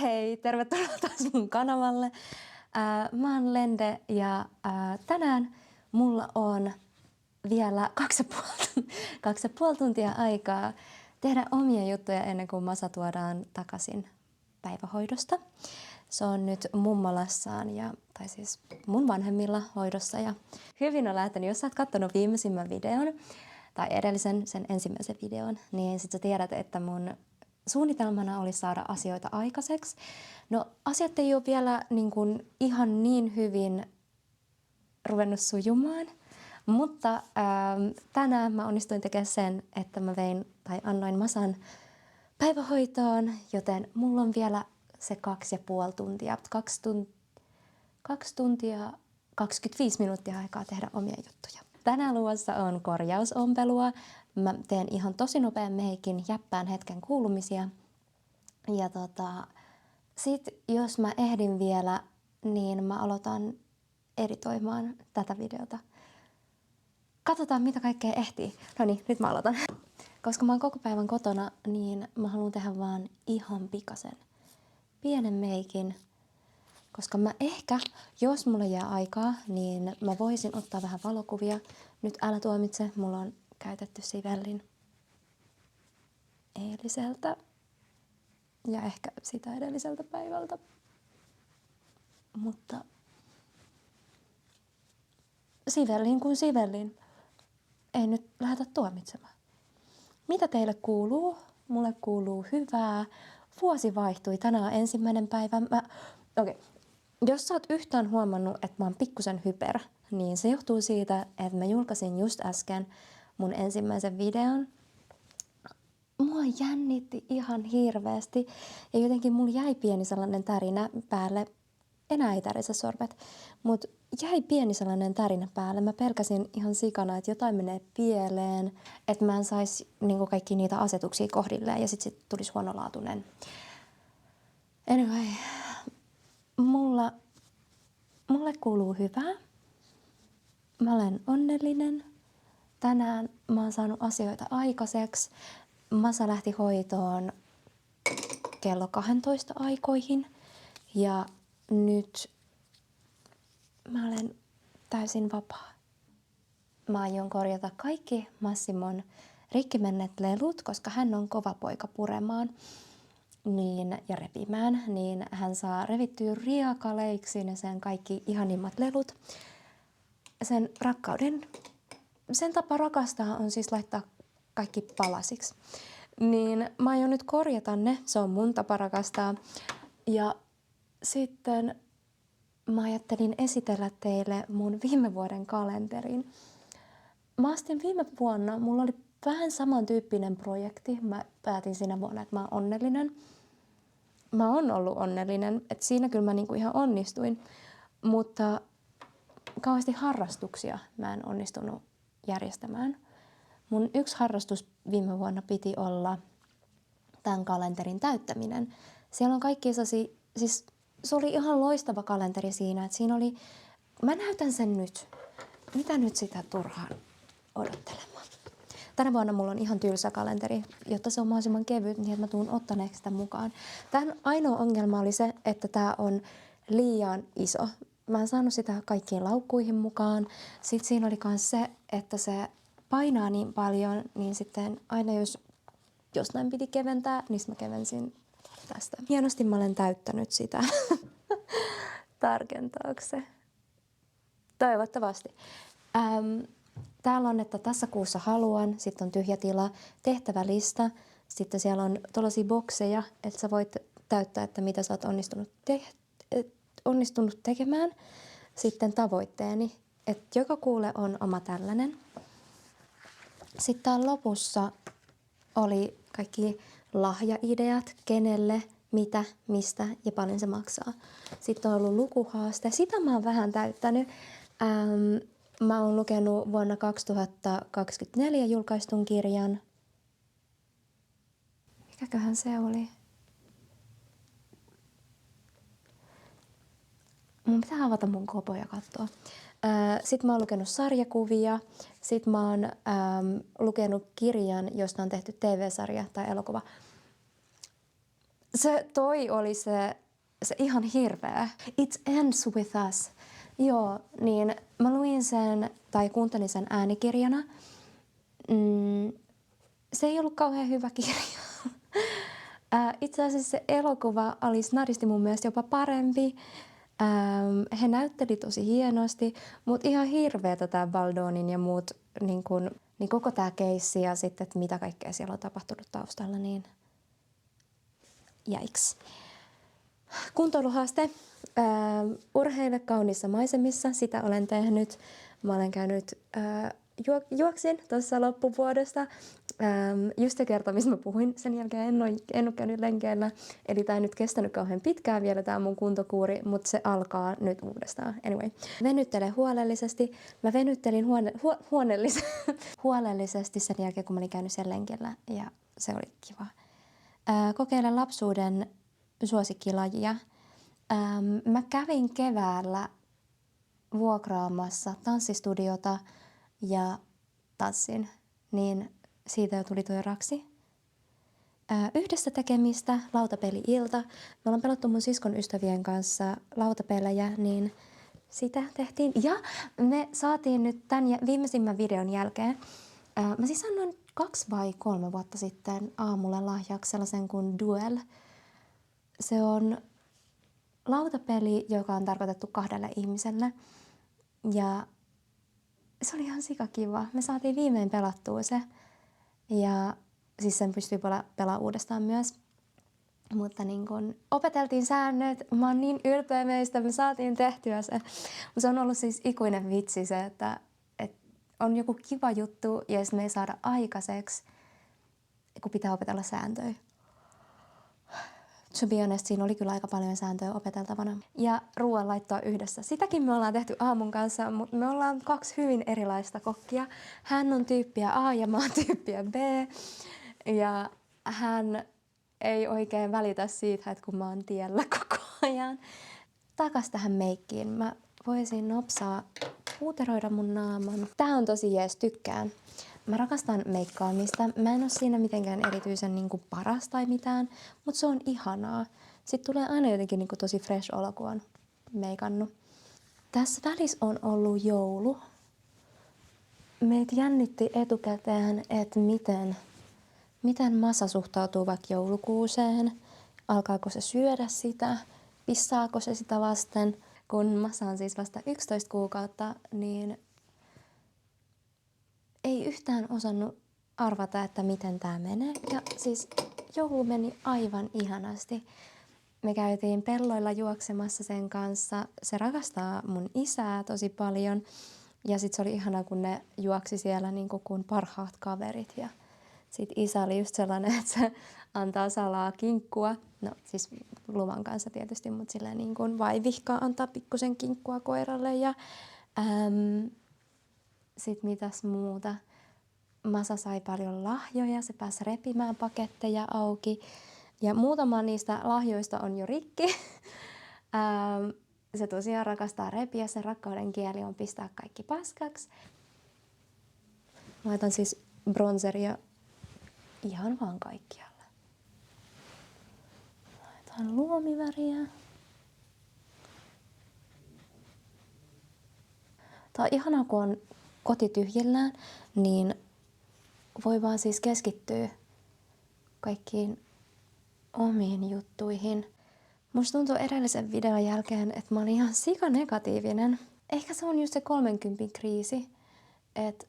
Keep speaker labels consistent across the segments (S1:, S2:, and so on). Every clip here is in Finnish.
S1: Hei, tervetuloa taas mun kanavalle. Mä oon Lende ja tänään mulla on vielä 2,5 tuntia aikaa tehdä omia juttuja ennen kuin Masa tuodaan takaisin päivähoidosta. Se on nyt mummolassaan tai siis mun vanhemmilla hoidossa ja hyvin on lähtenyt. Jos sä oot kattonut viimeisimmän videon tai edellisen, sen ensimmäisen videon, niin sit sä tiedät, että mun suunnitelmana oli saada asioita aikaiseksi. No asiat ei ole vielä ihan niin hyvin ruvennut sujumaan, mutta tänään mä onnistuin tekemään sen, että mä annoin Masan päivähoitoon, joten mulla on vielä se 2,5 tuntia, 2 tuntia 25 minuuttia aikaa tehdä omia juttuja. Tänään luvassa on korjausompelua. Mä teen ihan tosi nopean meikin, jäppään hetken kuulumisia. Ja sit jos mä ehdin vielä, niin mä aloitan editoimaan tätä videota. Katsotaan mitä kaikkea ehtii. No niin, nyt mä aloitan. Koska mä oon koko päivän kotona, niin mä haluan tehdä vaan ihan pikasen pienen meikin. Koska mä ehkä, jos mulla jää aikaa, niin mä voisin ottaa vähän valokuvia. Nyt älä tuomitse, mulla on käytetty sivellin eiliseltä ja ehkä sitä edelliseltä päivältä. Mutta sivellin kuin sivellin. Ei nyt lähdetä tuomitsemaan. Mitä teille kuuluu? Mulle kuuluu hyvää. Vuosi vaihtui. Tänään on ensimmäinen päivä. Okei. Jos sä oot yhtään huomannut, että mä oon pikkusen hyper, niin se johtuu siitä, että mä julkaisin just äsken mun ensimmäisen videon. Mua jännitti ihan hirveästi ja jotenkin mulla jäi pieni sellainen tärinä päälle. Enää ei tärise sormet, mutta jäi pieni sellainen tärinä päälle. Mä pelkäsin ihan sikana, että jotain menee pieleen, että mä en saisi kaikki niitä asetuksia kohdilleen ja sit tulisi huonolaatuinen. Anyway, mulle kuuluu hyvää. Mä olen onnellinen. Tänään mä oon saanut asioita aikaiseksi. Masa lähti hoitoon kello 12 aikoihin ja nyt mä olen täysin vapaa. Mä aion korjata kaikki Massimon rikki menneet lelut, koska hän on kova poika puremaan ja repimään, niin hän saa revittyä riakaleiksi ne sen kaikki ihanimmat lelut. Sen tapa rakastaa on siis laittaa kaikki palasiksi. Niin mä aion nyt korjata ne, se on mun tapa rakastaa. Ja sitten mä ajattelin esitellä teille mun viime vuoden kalenterin. Mä astin viime vuonna, mulla oli vähän samantyyppinen projekti. Mä päätin siinä vuonna, että mä oon onnellinen. Mä oon ollut onnellinen, että siinä kyllä mä ihan onnistuin. Mutta kauheasti harrastuksia mä en onnistunut järjestämään. Mun yksi harrastus viime vuonna piti olla tämän kalenterin täyttäminen. Siellä on kaikki siis se oli ihan loistava kalenteri siinä, että siinä oli, mä näytän sen nyt. Mitä nyt sitä turhaan odottelemaan? Tänä vuonna mulla on ihan tylsä kalenteri, jotta se on mahdollisimman kevyt, niin että mä tuun ottaneeksi sitä mukaan. Tämän ainoa ongelma oli se, että tää on liian iso. Mä en saanut sitä kaikkiin laukkuihin mukaan. Sitten siinä oli myös se, että se painaa niin paljon, niin sitten aina jos jostain piti keventää, niin mä kevensin tästä. Hienosti mä olen täyttänyt sitä. Tarkentaako se? Toivottavasti. Täällä on, että tässä kuussa haluan, sitten on tyhjä tila, tehtävälista, sitten siellä on tuollaisia bokseja, että sä voit täyttää, että mitä sä oot onnistunut tekemään. Sitten tavoitteeni, että joka kuule on oma tällainen. Sitten täällä lopussa oli kaikki lahjaideat, kenelle, mitä, mistä ja paljon se maksaa. Sitten on ollut lukuhaaste. Sitä mä oon vähän täyttänyt. Mä oon lukenut vuonna 2024 julkaistun kirjan. Mikäköhän se oli? Mun pitää avata mun kopo ja katsoa. Sitten mä oon lukenut sarjakuvia. Sitten mä oon lukenut kirjan, josta on tehty TV-sarja tai elokuva. Toi oli se ihan hirveä. It ends with us. Joo, niin mä luin sen tai kuuntelin sen äänikirjana. Se ei ollut kauhean hyvä kirja. Itse asiassa se elokuva oli snadisti mun mielestä jopa parempi. He näytteli tosi hienosti, mutta ihan hirveetä tämä Baldonin ja muut, niin koko tämä keissi ja sitten, että mitä kaikkea siellä on tapahtunut taustalla, niin jaiks. Kuntoiluhaaste. Urheile kauniissa maisemissa, sitä olen tehnyt. Mä olen käynyt juoksin tuossa loppuvuodesta. Just se kerta, mistä mä puhuin, sen jälkeen en ole käynyt lenkeillä. Eli tää ei nyt kestänyt kauhean pitkään vielä tää mun kuntokuuri, mutta se alkaa nyt uudestaan. Anyway, venyttele huolellisesti. Mä venyttelin huolellisesti sen jälkeen, kun mä olin käynyt sen lenkillä ja se oli kiva. Kokeile lapsuuden suosikkilajia. Mä kävin keväällä vuokraamassa tanssistudiota ja tanssin, niin siitä jo tuli tuo raksi. Yhdessä tekemistä, lautapeli-ilta. Me ollaan pelattu mun siskon ystävien kanssa lautapelejä, niin sitä tehtiin. Ja me saatiin nyt tämän viimeisimmän videon jälkeen. Mä siis annoin 2 vai 3 vuotta sitten aamulle lahjaksi sellaisen kuin Duel. Se on lautapeli, joka on tarkoitettu 2 ihmiselle. Ja se oli ihan sikakiva. Me saatiin viimein pelattua se. Ja siis sen pystyy pelaamaan uudestaan myös. Mutta niin kun opeteltiin säännöt. Mä oon niin ylpeä meistä. Me saatiin tehtyä se. Se on ollut siis ikuinen vitsi se, että on joku kiva juttu ja me ei saada aikaiseksi, kun pitää opetella sääntöjä. To be honest, siinä oli kyllä aika paljon sääntöjä opeteltavana. Ja ruoanlaittoa yhdessä. Sitäkin me ollaan tehty aamun kanssa, mutta me ollaan 2 hyvin erilaista kokkia. Hän on tyyppiä A ja mä oon tyyppiä B. Ja hän ei oikein välitä siitä, että kun mä oon tiellä koko ajan. Takas tähän meikkiin. Mä voisin nopsaa puuteroida mun naaman. Tää on tosi jees, tykkään. Mä rakastan meikkaamista. Mä en oo siinä mitenkään erityisen paras tai mitään, mutta se on ihanaa. Sitten tulee aina jotenkin tosi fresh olo, kun on meikannut. Tässä välissä on ollut joulu. Meitä jännitti etukäteen, että miten Masa suhtautuu vaikka joulukuuseen. Alkaako se syödä sitä? Pissaako se sitä vasten? Kun Masa on siis vasta 11 kuukautta, niin ei yhtään osannut arvata, että miten tämä menee. Ja siis joulu meni aivan ihanasti. Me käytiin pelloilla juoksemassa sen kanssa. Se rakastaa mun isää tosi paljon. Ja sitten se oli ihana, kun ne juoksi siellä niin kuin parhaat kaverit. Ja sitten isä oli just sellainen, että se antaa salaa kinkkua. No siis luvan kanssa tietysti, mutta silleen niin kuin vaivihkaa antaa pikkusen kinkkua koiralle. Ja sitten mitäs muuta. Masa sai paljon lahjoja, se pääsi repimään paketteja auki. Ja muutama niistä lahjoista on jo rikki. Se tosiaan rakastaa repiä, sen rakkauden kieli on pistää kaikki paskaksi. Laitan siis bronzeria ihan vaan kaikkialle. Laitan luomiväriä. Tää on ihanaa, kun on koti tyhjillään, niin voi vaan siis keskittyä kaikkiin omiin juttuihin. Musta tuntuu edellisen videon jälkeen, että mä olin ihan sikanegatiivinen. Ehkä se on just se 30 kriisi, että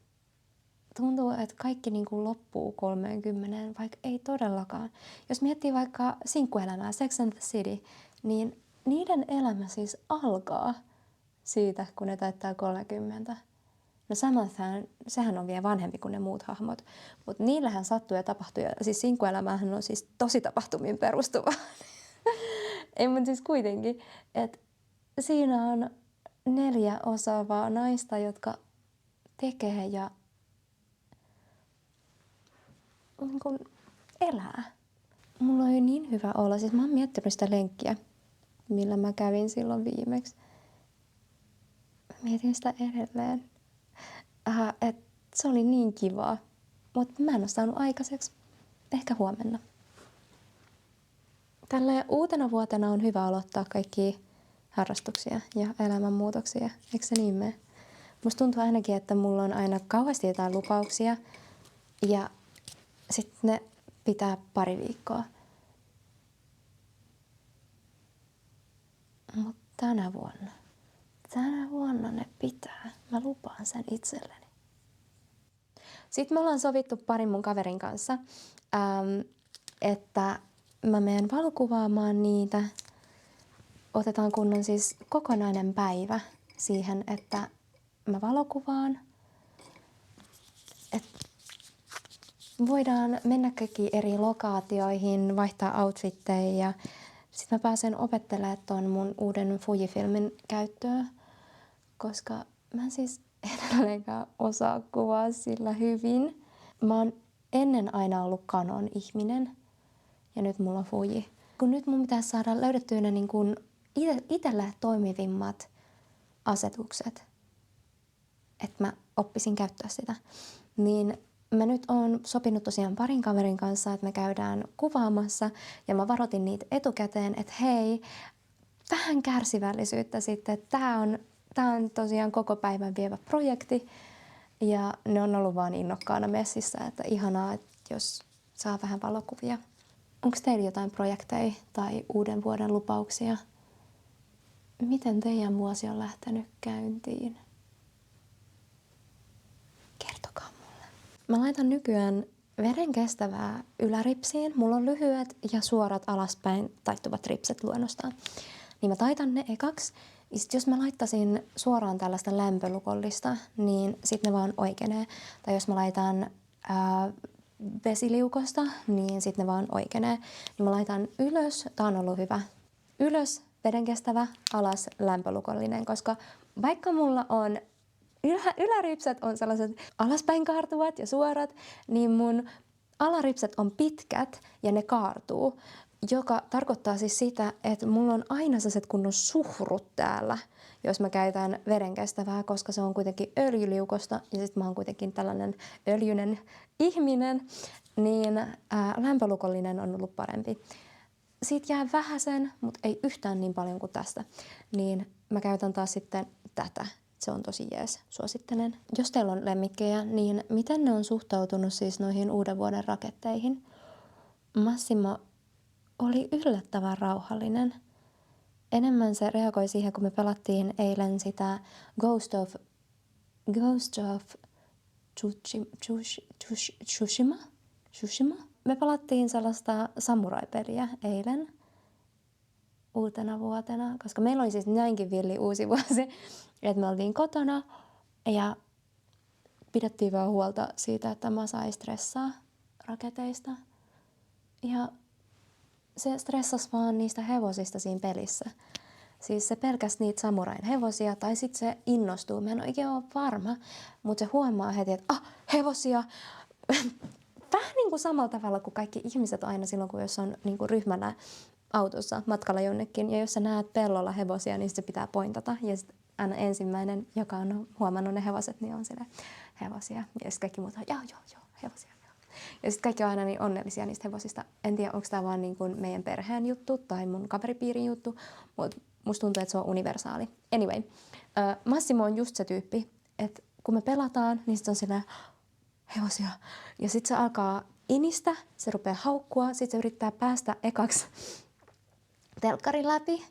S1: tuntuu, että kaikki loppuu 30, vaikka ei todellakaan. Jos miettii vaikka sinkkuelämää, Sex and the City, niin niiden elämä siis alkaa siitä, kun ne täyttää 30. No Samantha, sehän on vielä vanhempi kuin ne muut hahmot, mutta niillähän sattuu ja tapahtuu. Siis sinkkuelämähän on siis tosi tapahtumiin perustuva. Ei, mutta siis kuitenkin, että siinä on 4 osaavaa naista, jotka tekee ja elää. Mulla on jo niin hyvä olla. Siis mä oon miettinyt sitä lenkkiä, millä mä kävin silloin viimeksi. Mietin sitä edelleen. Että se oli niin kivaa, mutta mä en ole saanut aikaiseksi. Ehkä huomenna. Tällä uutena vuotena on hyvä aloittaa kaikkia harrastuksia ja elämänmuutoksia. Eikö se niin mene? Musta tuntuu ainakin, että mulla on aina kauheasti jotain lupauksia ja sitten ne pitää pari viikkoa. Mutta tänä vuonna ne pitää. Mä lupaan sen itselleni. Sitten me ollaan sovittu parin mun kaverin kanssa, että mä menen valokuvaamaan niitä. Otetaan kunnon siis kokonainen päivä siihen, että mä valokuvaan. Et voidaan mennä kaikkiin eri lokaatioihin, vaihtaa outfitteja ja sitten mä pääsen opettelemaan ton mun uuden Fujifilmin käyttöä, koska mä siis edelleenkään osaa kuvaa sillä hyvin. Mä oon ennen aina ollut Canon ihminen ja nyt mulla on Fuji. Kun nyt mun pitäisi saada löydettyä ne niin kun itselle toimivimmat asetukset, että mä oppisin käyttää sitä, niin mä nyt oon sopinut tosiaan parin kaverin kanssa, että me käydään kuvaamassa ja mä varoitin niitä etukäteen, että hei, vähän kärsivällisyyttä sitten, että tää on tosiaan koko päivän vievä projekti ja ne on ollut vaan innokkaana messissä, että ihanaa, että jos saa vähän valokuvia. Onko teillä jotain projekteja tai uuden vuoden lupauksia? Miten teidän vuosi on lähtenyt käyntiin? Kertokaa mulle. Mä laitan nykyään veden kestävää yläripsiin. Mulla on lyhyet ja suorat alaspäin taittuvat ripset luonnostaan. Niin mä taitan ne ekaksi. Ja sit jos mä laittaisin suoraan tällaista lämpölukollista, niin sit ne vaan oikeenee. Tai jos mä laitan vesiliukosta, niin sit ne vaan oikeenee. Niin mä laitan ylös, tää on ollut hyvä. Ylös vedenkestävä, alas lämpölukollinen, koska vaikka mulla on yläripset on sellaiset alaspäin kaartuvat ja suorat, niin mun alaripset on pitkät ja ne kaartuu, joka tarkoittaa siis sitä, että mulla on aina sellaiset kunnon suhrut täällä, jos mä käytän vedenkestävää, koska se on kuitenkin öljyliukosta ja sit mä oon kuitenkin tällainen öljyinen ihminen, niin lämpölukollinen on ollut parempi. Siitä jää vähäsen, mutta ei yhtään niin paljon kuin tästä. Niin mä käytän taas sitten tätä. Se on tosi jees. Suosittelen. Jos teillä on lemmikkejä, niin miten ne on suhtautunut siis noihin uuden vuoden raketteihin? Massimo oli yllättävän rauhallinen. Enemmän se reagoi siihen, kun me pelattiin eilen sitä Ghost of Tsushima. Me pelattiin sellaista samurai-peliä eilen uutena vuotena, koska meillä oli siis näinkin villi uusi vuosi, että me oltiin kotona ja pidettiin vaan huolta siitä, että Masa ei stressaa raketeista. Ja se stressasi vaan niistä hevosista siinä pelissä. Siis se pelkäsi niitä samurain hevosia tai sitten se innostuu. Mä en oikein ole varma, mutta se huomaa heti, että hevosia. Vähän niin kuin samalla tavalla kuin kaikki ihmiset aina silloin, kun jos on niin kuin ryhmänä autossa matkalla jonnekin. Ja jos sä näet pellolla hevosia, niin se pitää pointata. Ja sitten aina ensimmäinen, joka on huomannut ne hevoset, niin on sille hevosia. Ja sitten kaikki muut on, joo, hevosia. Ja sitten kaikki on aina niin onnellisia niistä hevosista. En tiedä, onko tämä vaan niin kuin meidän perheen juttu tai mun kaveripiirin juttu, mutta musta tuntuu, että se on universaali. Anyway, Massimo on just se tyyppi, että kun me pelataan, niin sitten on silleen hevosia. Ja sitten se alkaa inistä, se rupeaa haukkua, sitten se yrittää päästä ekaksi telkkarin läpi.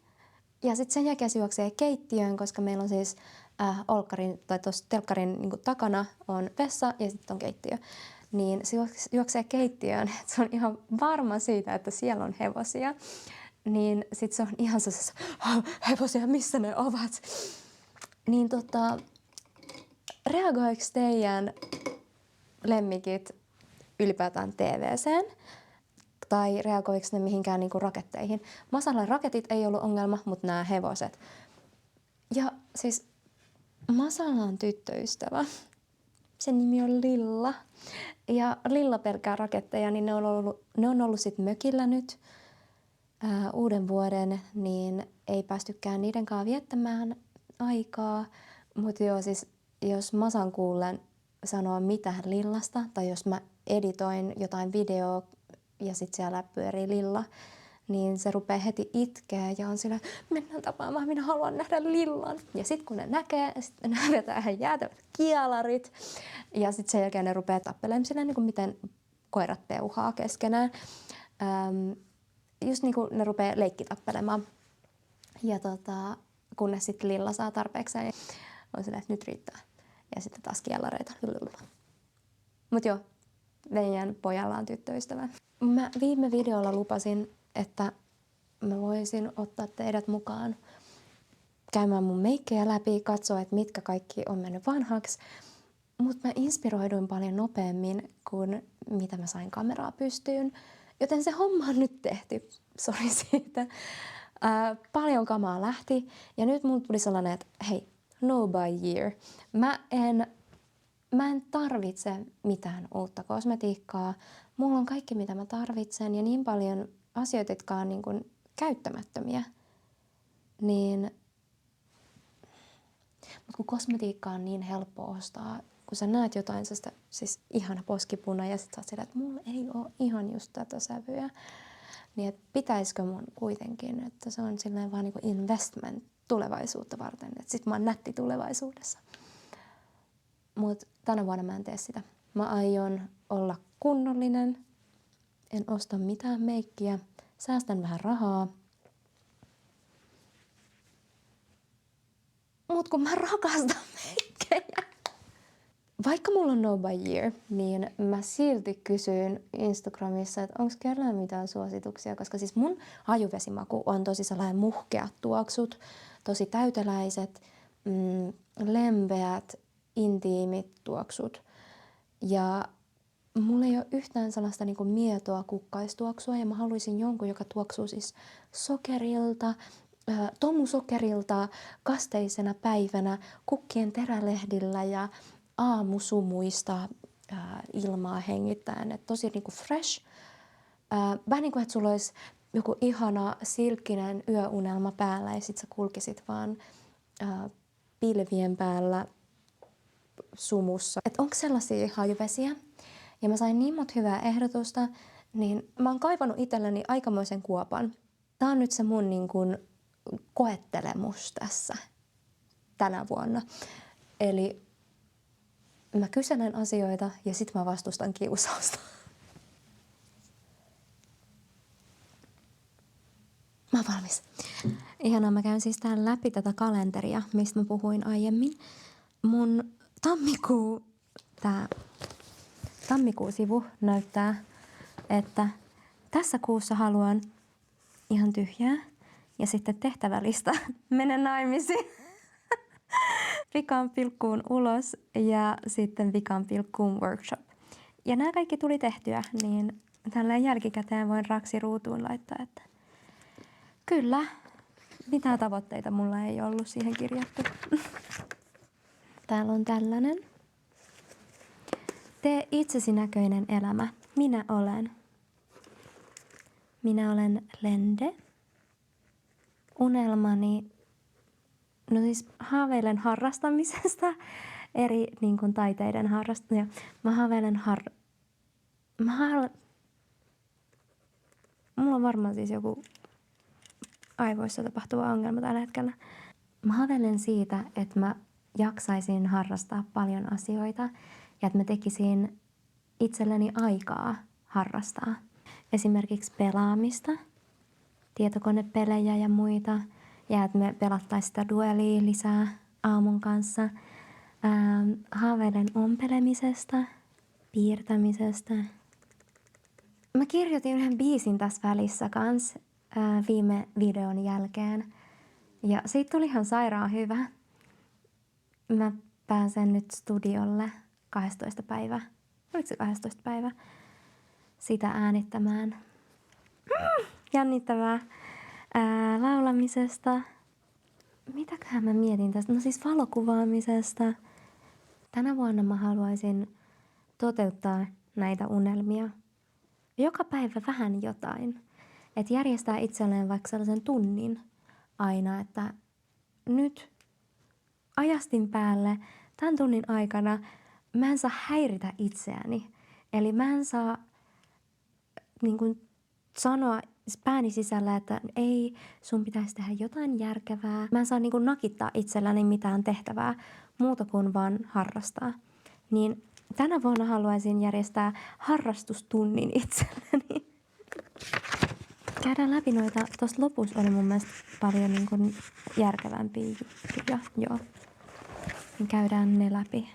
S1: Ja sitten sen jälkeen se juoksee keittiöön, koska meillä on siis olkkarin tai tuossa telkkarin niin kuin takana on vessa ja sitten on keittiö. Niin se juoksee keittiöön, että se on ihan varma siitä, että siellä on hevosia. Niin sitten se on ihan sellaisessa, hevosia, missä ne ovat? Niin reagoiko teidän lemmikit ylipäätään TV:seen? Tai reagoiko ne mihinkään niinku raketteihin? Masalla raketit ei ollut ongelma, mutta nämä hevoset. Ja siis Masalla on tyttöystävä. Sen nimi on Lilla. Ja Lilla pelkää raketteja, niin ne on ollut sit mökillä nyt uuden vuoden, niin ei päästykään niiden kanssa viettämään aikaa. Mutta joo, siis jos Masan kuullen sanoa mitään Lillasta, tai jos mä editoin jotain videoa ja sit siellä pyörii Lilla, niin se rupeaa heti itkeä ja on sillä, mennään tapaamaan, minä haluan nähdä Lillan. Ja sitten kun ne näkee, sitten ne vetää ihan jäätävät kialarit. Ja sitten sen jälkeen ne rupeaa tappelemaan sillä niin kuin miten koirat peuhaa keskenään. Just niin kuin ne rupeaa leikkitappelemaan. Ja kunnes sitten Lilla saa tarpeekseen, niin on silleen, että nyt riittää. Ja sitten taas kialareita. Mut joo, meidän pojalla on tyttöystävä. Mä viime videolla lupasin, että mä voisin ottaa teidät mukaan käymään mun meikkejä läpi, katsoa, että mitkä kaikki on mennyt vanhaksi. Mutta mä inspiroiduin paljon nopeammin kuin mitä mä sain kameraa pystyyn. Joten se homma on nyt tehty. Sori siitä. Paljon kamaa lähti ja nyt mulla tuli sellainen, että hei, no by year. Mä en tarvitse mitään uutta kosmetiikkaa. Mulla on kaikki, mitä mä tarvitsen ja niin paljon asioita, jotka on niin kuin käyttämättömiä. Mutta kun kosmetiikka on niin helppo ostaa, kun sä näet jotain sellaista, siis ihana poskipuna ja sit sä oot sillä, että mulla ei ole ihan just tätä sävyä. Niin että pitäisikö mun kuitenkin, että se on silleen vaan niin kuin investment tulevaisuutta varten. Että sit mä oon nätti tulevaisuudessa. Mut tänä vuonna mä en tee sitä. Mä aion olla kunnollinen. En osta mitään meikkiä. Säästän vähän rahaa. Mut kun mä rakastan meikkejä. Vaikka mulla on no by year, niin mä silti kysyin Instagramissa, että onko kellään mitään suosituksia. Koska siis mun hajuvesimaku on tosi sellainen muhkeat tuoksut, tosi täyteläiset, lempeät, intiimit tuoksut. Ja mulla ei ole yhtään sellaista niinku mietoa kukkaistuoksua ja mä haluaisin jonkun, joka tuoksuu siis sokerilta, tomusokerilta, kasteisena päivänä, kukkien terälehdillä ja aamusumuista ilmaa hengittäen. Et tosi niinku fresh. Vähän niin kuin, että sulla olisi joku ihana silkkinen yöunelma päällä ja sit sä kulkisit vaan pilvien päällä sumussa. Että onko sellaisia hajuvesiä? Ja mä sain niin monta hyvää ehdotusta, niin mä oon kaivannut itselleni aikamoisen kuopan. Tää on nyt se mun niin kun koettelemus tässä tänä vuonna. Eli mä kyselen asioita ja sit mä vastustan kiusausta. Mä oon valmis. Ihanaa, mä käyn siis täällä läpi tätä kalenteria, mistä mä puhuin aiemmin. Mun tammikuun-sivu näyttää, että tässä kuussa haluan ihan tyhjää ja sitten tehtävälista mene naimisiin. Vikaan pilkkuun ulos ja sitten vikaan pilkkuun workshop. Ja nämä kaikki tuli tehtyä, niin tällä jälkikäteen voin raksiruutuun laittaa, että kyllä, mitään tavoitteita mulla ei ollut siihen kirjattu. Täällä on tällainen. Tee itsesi näköinen elämä. Minä olen. Minä olen Lende. Unelmani, no siis haaveilen harrastamisesta, eri niin kuin taiteiden harrastamisesta. Mä haaveilen mulla on varmaan siis joku aivoissa tapahtuva ongelma tällä hetkellä. Mä haaveilen siitä, että mä jaksaisin harrastaa paljon asioita ja että mä tekisin itselleni aikaa harrastaa. Esimerkiksi pelaamista, tietokonepelejä ja muita. Ja että me pelattaisiin sitä duelia lisää aamun kanssa. Haaveilen ompelemisesta, piirtämisestä. Mä kirjoitin yhden biisin tässä välissä kans viime videon jälkeen. Ja siitä tuli ihan sairaan hyvä. Mä pääsen nyt studiolle 12. päivä. Oliko se 12. päivä? Sitä äänittämään. Jännittävää. Laulamisesta. Mitäköhän mä mietin tästä? No siis valokuvaamisesta. Tänä vuonna mä haluaisin toteuttaa näitä unelmia. Joka päivä vähän jotain. Että järjestää itselleen vaikka sellaisen tunnin aina, että nyt ajastin päälle tämän tunnin aikana mä en saa häiritä itseäni. Eli mä en saa niin kuin sanoa pääni sisällä, että ei, sun pitäisi tehdä jotain järkevää. Mä en saa niin kuin nakittaa itselläni mitään tehtävää muuta kuin vaan harrastaa. Niin tänä vuonna haluaisin järjestää harrastustunnin itselleni. Käydään läpi noita. Tuossa lopussa oli mun mielestä paljon niin kuin järkevämpiä juttuja. Joo. Niin käydään ne läpi.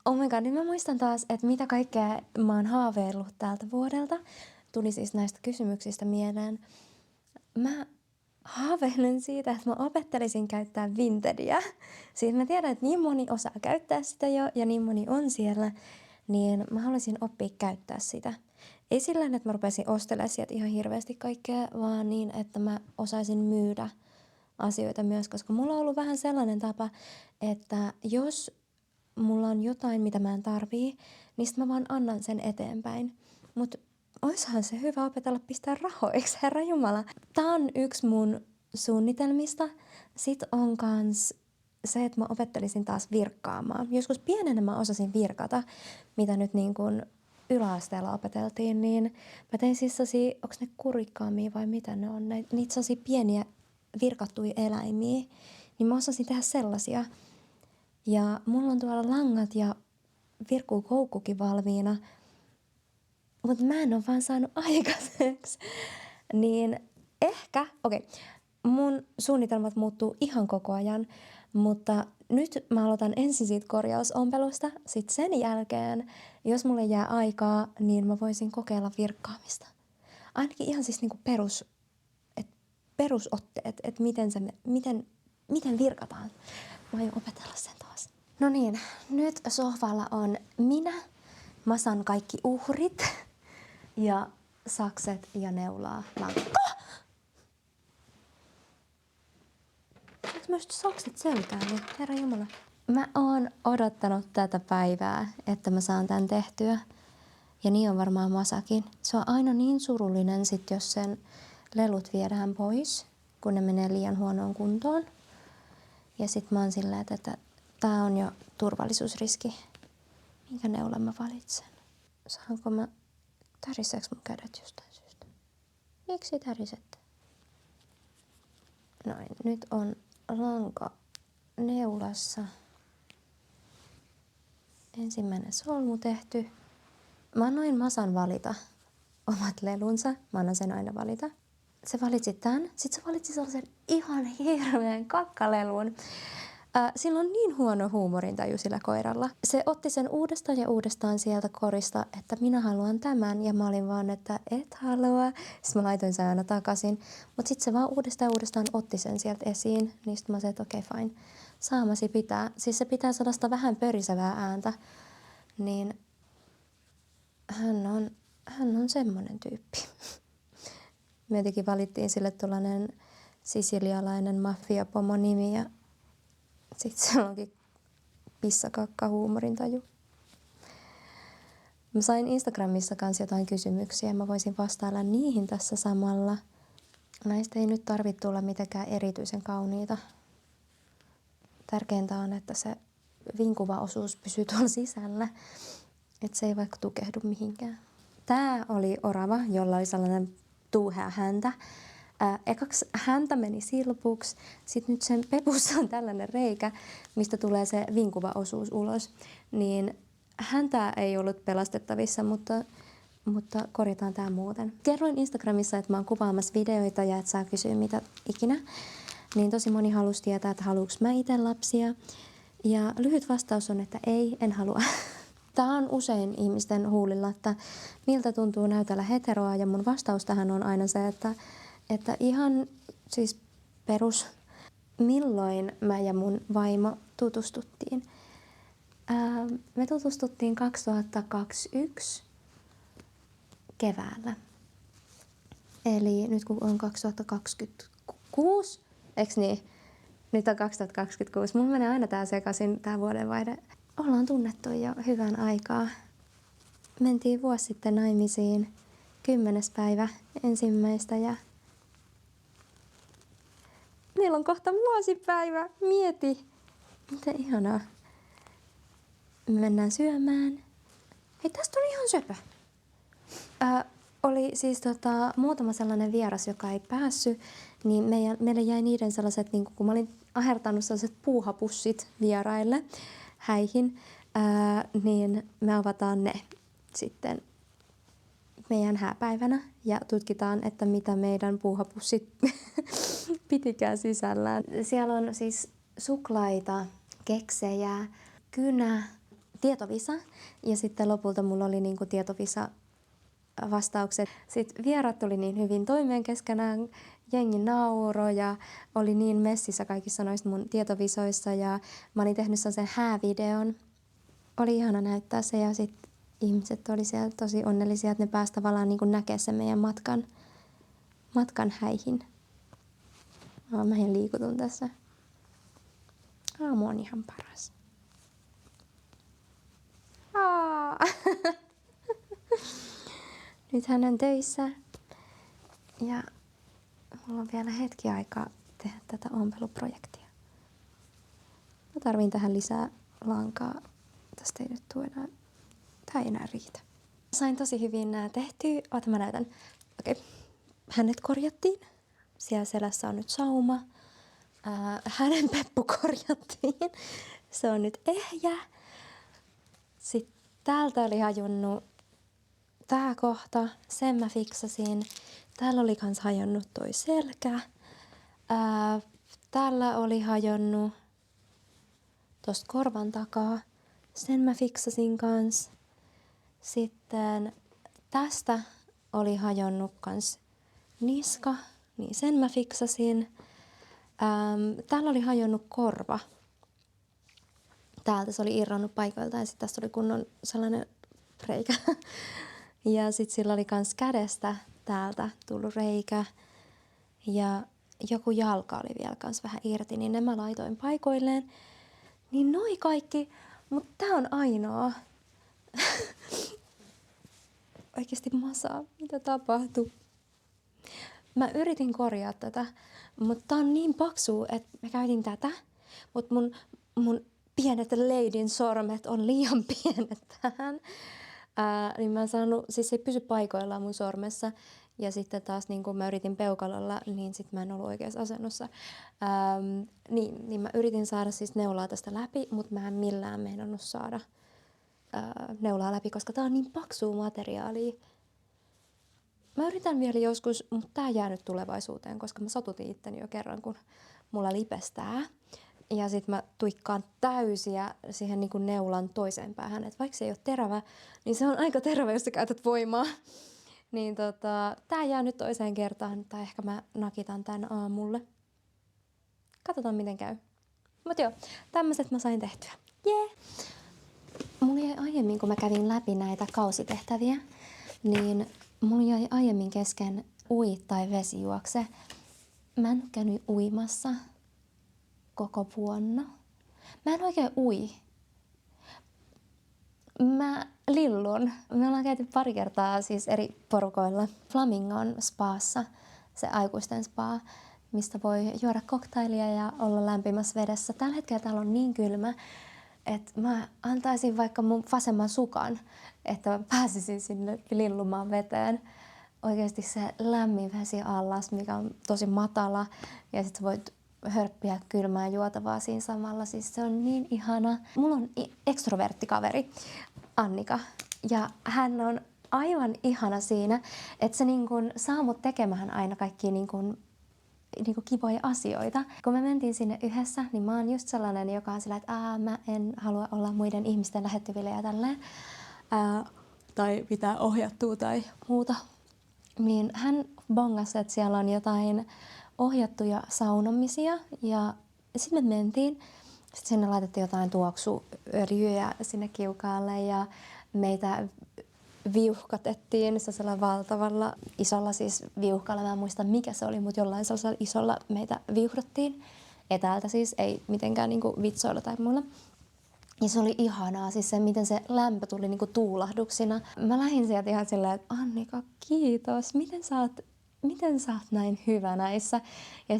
S1: Oh my god, niin mä muistan taas, että mitä kaikkea mä oon haaveillut tältä vuodelta. Tuli siis näistä kysymyksistä mieleen. Mä haaveilen siitä, että mä opettelisin käyttää Vintediä. Siis mä tiedän, että niin moni osaa käyttää sitä jo ja niin moni on siellä, niin mä haluaisin oppia käyttää sitä. Ei sillä että mä rupesin ostelemaan sieltä ihan hirveästi kaikkea, vaan niin, että mä osaisin myydä asioita myös, koska mulla on ollut vähän sellainen tapa, että jos mulla on jotain, mitä mä en tarvii, niin sit mä vaan annan sen eteenpäin. Mut oishan se hyvä opetella pistää rahoiksi, Herra Jumala. Tää on yksi mun suunnitelmista. Sitten on kans se, että mä opettelisin taas virkkaamaan. Joskus pienenä mä osasin virkata, mitä nyt niin kuin yläasteella opeteltiin, niin mä tein siis sellaisia, onks ne kurikkaamia vai mitä ne on, niitä sellaisia pieniä virkattuja eläimiä, niin mä osasin tehdä sellaisia. Ja mulla on tuolla langat ja virkkuukoukkukin valmiina, mutta mä en ole vaan saanut aikaiseksi. Niin ehkä, mun suunnitelmat muuttuu ihan koko ajan, mutta nyt mä aloitan ensin siitä korjausompelusta. Sitten sen jälkeen, jos mulle jää aikaa, niin mä voisin kokeilla virkkaamista. Ainakin ihan siis niinku perusotteet, että miten virkataan. Mä aion opetella sen taas. No niin, nyt sohvalla on minä, Masan kaikki uhrit ja sakset ja neulaa lankka. Onko myös sakset selkään? Niin, Herra Jumala. Mä oon odottanut tätä päivää, että mä saan tän tehtyä. Ja niin on varmaan Masakin. Se on aina niin surullinen sit, jos sen lelut viedään pois, kun ne menee liian huonoon kuntoon. Ja sit mä oon silleen, että tää on jo turvallisuusriski. Minkä neulan mä valitsen? Saanko mä... Täriseekö mun kädet jostain syystä? Miksi tärisette? Noin, nyt on lanka neulassa. Ensimmäinen solmu tehty. Mä annoin Masan valita omat lelunsa. Mä annan sen aina valita. Se valitsi tän. Sitten se valitsi sellaisen ihan hirveän kakkalelun. Sillä on niin huono huumorintaju sillä koiralla. Se otti sen uudestaan ja uudestaan sieltä korista, että minä haluan tämän. Ja mä olin vaan, että et halua. Sitten mä laitoin sen aina takaisin. Mutta sitten se vaan uudestaan ja uudestaan otti sen sieltä esiin. Niin sitten mä sanoin, että okei, fine. Saamasi pitää. Siis se pitää sellaista vähän pörisevää ääntä. Niin hän on semmoinen tyyppi. Me jotenkin valittiin sille tuollainen sisilialainen maffiapomo-nimi ja sitten se onkin pissakakka huumorintaju. Mä sain Instagramissa kanssa jotain kysymyksiä. Mä voisin vastailla niihin tässä samalla. Näistä ei nyt tarvitse tulla mitenkään erityisen kauniita. Tärkeintä on, että se vinkuva osuus pysyy tuolla sisällä. Että se ei vaikka tukehdu mihinkään. Tää oli orava, jolla oli sellainen tuuhea häntä. Ekaksi häntä meni silpuksi, sitten nyt sen pepussa on tällainen reikä, mistä tulee se vinkuva osuus ulos. Niin häntä ei ollut pelastettavissa, mutta korjataan tämä muuten. Kerroin Instagramissa, että mä oon kuvaamassa videoita ja että saa kysyä mitä ikinä. Niin tosi moni halusi tietää, että haluuks mä itse lapsia. Ja lyhyt vastaus on, että ei, en halua. Tämä on usein ihmisten huulilla, että miltä tuntuu näytellä heteroa. Ja mun vastaus tähän on aina se, että ihan siis perus, milloin mä ja mun vaimo tutustuttiin. Me tutustuttiin 2021 keväällä. Eli nyt kun on 2026, eikö niin? Nyt on 2026. Mulla menee aina tää sekaisin, tää vuodenvaihde. Ollaan tunnettu jo hyvän aikaa. Mentiin vuosi sitten naimisiin 10. päivä ensimmäistä ja meillä on kohta vuosipäivä. Mieti, miten ihanaa. me mennään syömään. Hei, tästä oli ihan söpö. Oli siis muutama sellainen vieras, joka ei päässyt, niin meille jäi niiden sellaiset, niin kun mä olin ahertanut sellaiset puuhapussit vieraille häihin, niin me avataan ne sitten meidän hääpäivänä ja tutkitaan, että mitä meidän puuhapussit pitikään sisällään. Siellä on siis suklaita, keksejä, kynä, tietovisa ja sitten lopulta mulla oli niinku tietovisa vastaukset. Sitten vierat oli niin hyvin toimeen keskenään, jengi nauroi ja oli niin messissä kaikissa noissa mun tietovisoissa ja mä olin tehnyt sen häävideon. Oli ihana näyttää se ja sitten ihmiset oli siellä tosi onnellisia, että ne pääsivät tavallaan niin kuin näkemään sen meidän matkan häihin. Mä ihan liikutun tässä. Aamu on ihan paras. Nyt hän on töissä ja mulla on vielä hetki aikaa tehdä tätä ompeluprojektia. Mä tarviin tähän lisää lankaa. Tästä ei nyt tule enää. Tää ei enää riitä. Sain tosi hyvin nää tehtyä. Oota, mä näytän. Okei. Hänet korjattiin. Siellä selässä on nyt sauma. Hänen peppu korjattiin. Se on nyt ehjä. Sitten täältä oli hajunnut tää kohta. Sen mä fiksasin. Täällä oli kans hajonnut toi selkä. Täällä oli hajonnut tosta korvan takaa. Sen mä fiksasin kans. Sitten tästä oli hajonnut kans niska, niin sen mä fiksasin. Täällä oli hajonnut korva. Täältä se oli irronnut paikoilta ja sitten tästä oli kunnon sellainen reikä. Ja sitten sillä oli kans kädestä täältä tullut reikä. Ja joku jalka oli vielä kans vähän irti, niin ne mä laitoin paikoilleen. Niin noi kaikki, mutta tää on ainoa. Oikeesti masaa, mitä tapahtuu? Mä yritin korjaa tätä, mutta tää on niin paksu, että mä käytin tätä. Mutta mun pienet leidin sormet on liian pienet tähän. Niin mä en saanut, siis ei pysy paikoillaan mun sormessa. Ja sitten taas niin kun mä yritin peukalolla, niin sit mä en ollut oikeassa asennossa. Niin mä yritin saada siis neulaa tästä läpi, mutta mä en millään meinannut saada neulaa läpi, koska tää on niin paksua materiaalia. Mä yritän vielä joskus, mutta tää jää nyt tulevaisuuteen, koska mä satutin itteni jo kerran, kun mulla lipestää. Ja sit mä tuikkaan täysiä siihen niin kuin neulan toiseen päähän. Et vaikka se ei ole terävä, niin se on aika terävä, jos sä käytät voimaa. Niin tää jää nyt toiseen kertaan, tai ehkä mä nakitan tän aamulle. Katsotaan miten käy. Mut joo, tämmöset mä sain tehtyä. Jee! Mulla jäi aiemmin, kun mä kävin läpi näitä kausitehtäviä, niin mulla jäi aiemmin kesken ui tai vesijuokse. Mä en käynyt uimassa koko vuonna. Mä en oikein ui. Mä lillun. Me ollaan käyty pari kertaa siis eri porukoilla Flamingon spaassa, se aikuisten spa, mistä voi juoda cocktailia ja olla lämpimässä vedessä. Tällä hetkellä täällä on niin kylmä, että mä antaisin vaikka mun vasemman sukan, että mä pääsisin sinne lillumaan veteen. Oikeasti se lämmin vesi allas, mikä on tosi matala, ja sit voit hörppiä kylmää juotavaa siinä samalla. Siis se on niin ihana. Mulla on ekstrovertti kaveri, Annika, ja hän on aivan ihana siinä, että se niin kun saa mut tekemään aina kaikkia niin kun kivoja asioita. Kun me mentiin sinne yhdessä, niin mä oon just sellainen, joka on sillä, että mä en halua olla muiden ihmisten lähettyville ja tälleen. Tai pitää ohjattua tai muuta. Niin hän bongasi, että siellä on jotain ohjattuja saunomisia ja sitten me mentiin. Sitten sinne laitettiin jotain tuoksuöljyjä sinne kiukaalle ja meitä viuhkatettiin sellaisella valtavalla isolla siis viuhkalla. Mä en muista mikä se oli, mutta jollain sellaisella isolla meitä viuhdattiin. Etäältä siis, ei mitenkään niinku vitsoilla tai muilla. Ja se oli ihanaa, siis se miten se lämpö tuli niinku tuulahduksina. Mä lähdin sieltä ihan silleen, että Annika, kiitos. Miten sä oot miten sä oot näin hyvä näissä. Ja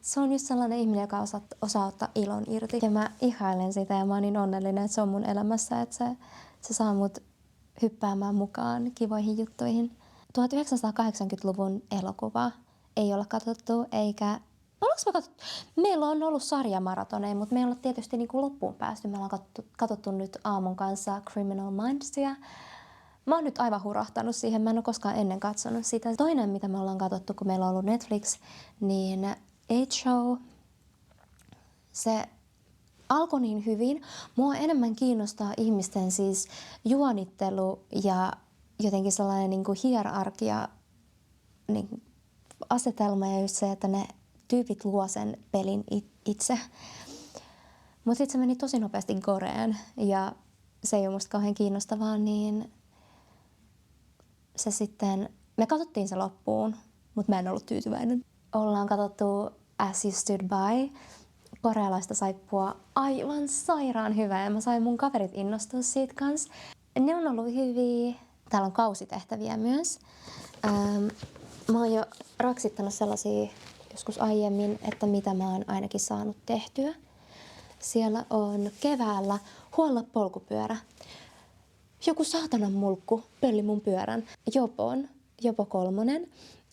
S1: se on just sellainen ihminen, joka osaa ottaa ilon irti. Ja mä ihailen sitä ja mä oon niin onnellinen, että se on mun elämässä, että se saa mut hyppäämään mukaan kivoihin juttuihin. 1980-luvun elokuvaa ei olla katsottu, eikä... Ollaanko me katsottu? Meillä on ollut sarjamaratoneja, mutta me ei olla tietysti niin kuin loppuun päästy. Me ollaan katsottu nyt aamun kanssa Criminal Mindsia. Mä oon nyt aivan hurahtanut siihen. Mä en ole koskaan ennen katsonut sitä. Toinen, mitä me ollaan katsottu, kun meillä on ollut Netflix, niin H-Show. Se alkoi niin hyvin. Mua enemmän kiinnostaa ihmisten siis juonittelu ja jotenkin sellainen niin kuin hierarkia, niin asetelma ja just se, että ne tyypit luo sen pelin itse. Mutta sitten se meni tosi nopeasti goreen ja se ei ole musta kauhean kiinnostavaa, niin se sitten, me katsottiin se loppuun, mutta mä en ollut tyytyväinen. Ollaan katsottu As You Stood By, korealaista saippua, aivan sairaan hyvä ja mä sain mun kaverit innostua siitä kanssa. Ne on ollut hyviä. Täällä on kausitehtäviä myös. Mä oon jo raksittanut sellaisia joskus aiemmin, että mitä mä oon ainakin saanut tehtyä. Siellä on keväällä huolla polkupyörä. Joku saatanan mulkku pölli mun pyörän. Jopo 3,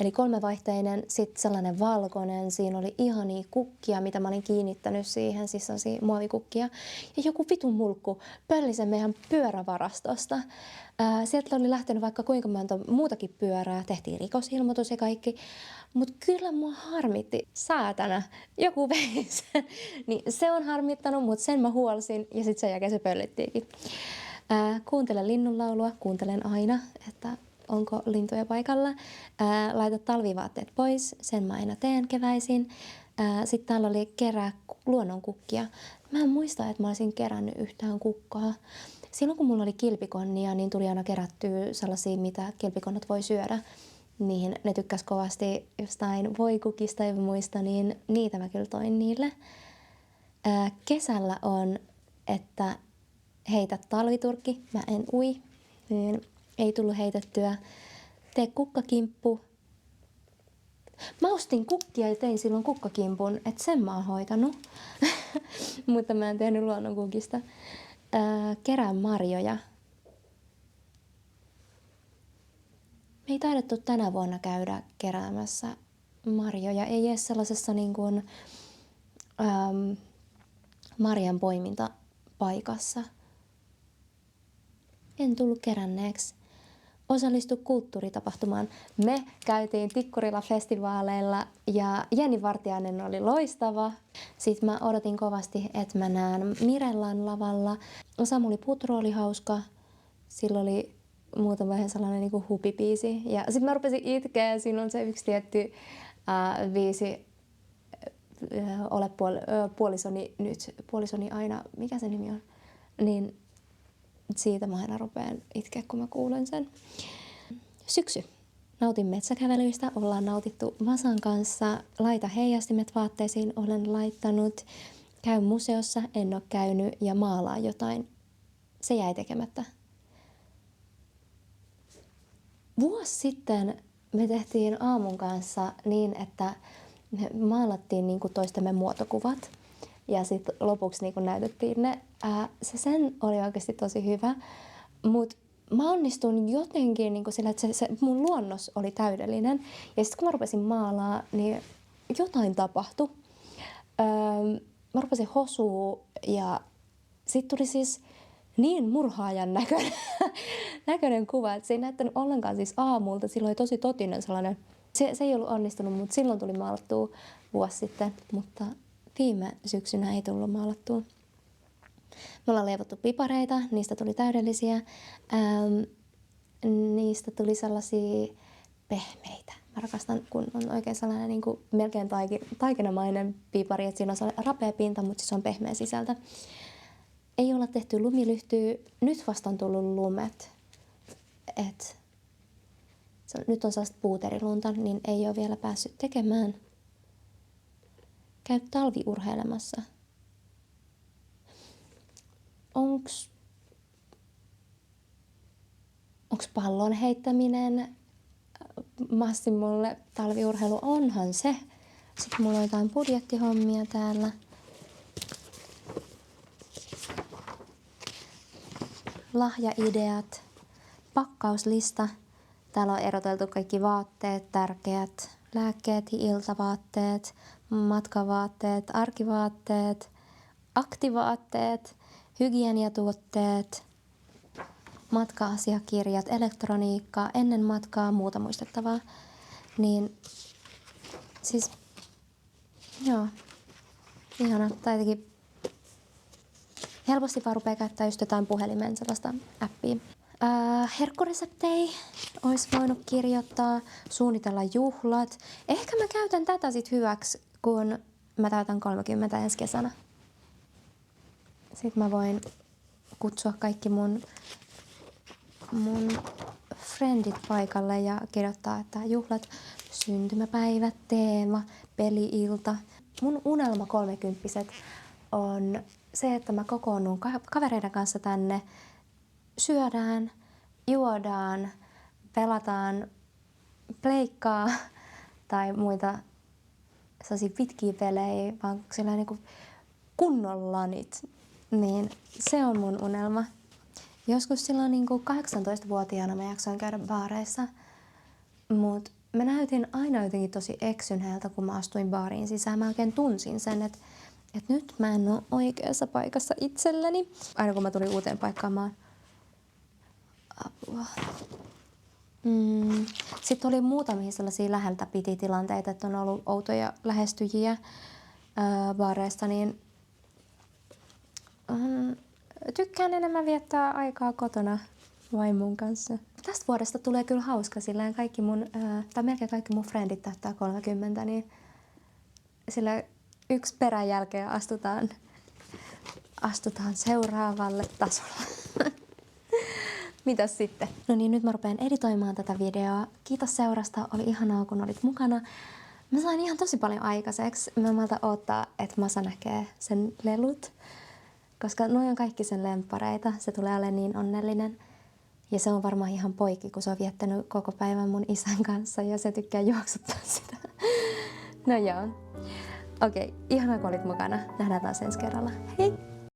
S1: eli 3-vaihteinen, sitten sellainen valkoinen. Siinä oli ihania kukkia, mitä mä olin kiinnittänyt siihen, siis sellaisia muovikukkia. Ja joku vitun mulkku pölli sen meidän pyörävarastosta. Sieltä oli lähtenyt vaikka kuinka monta muutakin pyörää, tehtiin rikosilmoitus ja kaikki. Mutta kyllä mua harmitti, saatana, joku vei sen. Niin se on harmittanut, mutta sen mä huolsin ja sitten sen jälkeen se pöllittiinkin. Kuuntelen linnunlaulua, kuuntelen aina, että onko lintuja paikalla. Laita talvivaatteet pois, sen mä aina teen keväisin. Sitten täällä oli kerää luonnonkukkia. Mä en muista, että mä olisin kerännyt yhtään kukkaa. Silloin kun mulla oli kilpikonnia, niin tuli aina kerättyä sellaisia, mitä kilpikonnat voi syödä. Niin ne tykkäs kovasti jostain voikukista ja muista, niin niitä mä kyllä toin niille. Kesällä on, että heitä talviturkki, mä en ui, niin ei tullut heitettyä. Tee kukkakimppu. Mä ostin kukkia ja tein silloin kukkakimpun, että sen mä oon hoitanut, mutta mä en tehnyt luonnonkukista. Kerää marjoja. Me ei taidettu tänä vuonna käydä keräämässä marjoja. Ei edes sellaisessa niin kuin, marjan poimintapaikassa. En tullut keränneeksi. Osallistu kulttuuritapahtumaan. Me käytiin Tikkurila-festivaaleilla ja Jenni Vartiainen oli loistava. Sitten mä odotin kovasti, että mä näen Mirellan lavalla. Samuli Putro oli hauska. Sillä oli muutama vähän sellainen niin kuin hupipiisi. Ja sitten mä rupesin itkeä. Siinä on se yksi tietty biisi. Ole puolisoni nyt, puolisoni aina. Mikä se nimi on? Niin siitä mä aina rupean itkeä, kun mä kuulen sen. Syksy. Nautin metsäkävelyistä. Ollaan nautittu Vasan kanssa. Laita heijastimet vaatteisiin. Olen laittanut. Käy museossa. En ole käynyt. Ja maalaa jotain. Se jäi tekemättä. Vuosi sitten me tehtiin aamun kanssa niin, että me maalattiin niin kuin toistemme muotokuvat. Ja sitten lopuksi niin kun näytettiin ne. Se sen oli oikeasti tosi hyvä, mutta mä onnistuin jotenkin niin sillä, että se mun luonnos oli täydellinen. Ja sitten kun mä rupesin maalaa, niin jotain tapahtui. Mä rupesin hosua ja sitten tuli siis niin murhaajan näköinen kuva, että se ei näyttänyt ollenkaan siis aamulta. Silloin oli tosi totinen sellainen. Se ei ollut onnistunut, mutta silloin tuli maalattua vuosi sitten, mutta viime syksynä ei tullut maalattua. Me ollaan leivottu pipareita, niistä tuli täydellisiä. Niistä tuli sellaisia pehmeitä. Mä rakastan, kun on oikein sellainen niin kuin melkein taikinamainen pipari, että siinä on sellainen rapea pinta, mutta se on pehmeä sisältä. Ei olla tehty lumilyhtyä. Nyt vasta on tullut lumet. Nyt on sellaista puuterilunta, niin ei ole vielä päässyt tekemään. Käy talviurheilemassa. Onks pallon heittäminen Massimolle talviurheilu onhan se. Sitten mulla on jotain budjettihommia täällä. Lahjaideat. Pakkauslista. Täällä on eroteltu kaikki vaatteet, tärkeät lääkkeet, iltavaatteet, matkavaatteet, arkivaatteet, aktivaatteet, hygieniatuotteet, matka-asiakirjat, elektroniikkaa, ennen matkaa, muuta muistettavaa. Niin siis, joo, ihana. Tai jotenkin helposti vaan rupeaa käyttää just jotain puhelimen sellaista appia. Herkkureseptei olisi voinut kirjoittaa, suunnitella juhlat. Ehkä mä käytän tätä sit hyväksi, kun mä täytän 30 ensi kesänä. Sitten mä voin kutsua kaikki mun friendit paikalle ja kirjoittaa, että juhlat, syntymäpäivät, teema, peli-ilta. Mun unelma 30-vuotiset on se, että mä kokoonnun kavereiden kanssa tänne, syödään, juodaan, pelataan pleikkaa tai muita sellaisia pitkiä pelejä, vaan sellainen niin kuin kunnon lanit. Niin se on mun unelma. Joskus silloin niin kuin 18-vuotiaana mä jaksoin käydä baareissa, mutta mä näytin aina jotenkin tosi eksyneeltä, kun mä astuin baariin sisään. Mä oikein tunsin sen, että nyt mä en ole oikeassa paikassa itselleni. Aina kun mä tulin uuteen paikkaan, mä oon apua. Sitten oli muutamia sellaisia läheltä piti tilanteita, että on ollut outoja lähestyjiä baareista, niin tykkään enemmän viettää aikaa kotona vaimon kanssa. Tästä vuodesta tulee kyllä hauska, sillä kaikki melkein kaikki mun friendit täyttää 30, niin sillä yksi perän jälkeen astutaan seuraavalle tasolle. Mitäs sitten? No niin, nyt mä rupean editoimaan tätä videoa. Kiitos seurasta, oli ihanaa kun olit mukana. Mä sain ihan tosi paljon aikaiseksi. Mä malta odottaa, että Masa näkee sen lelut. Koska nuo on kaikki sen lemppareita. Se tulee olemaan niin onnellinen. Ja se on varmaan ihan poikki, kun se on viettänyt koko päivän mun isän kanssa ja se tykkää juoksuttaa sitä. No joo. Okei, ihanaa kun olit mukana. Nähdään taas ensi kerralla. Hei!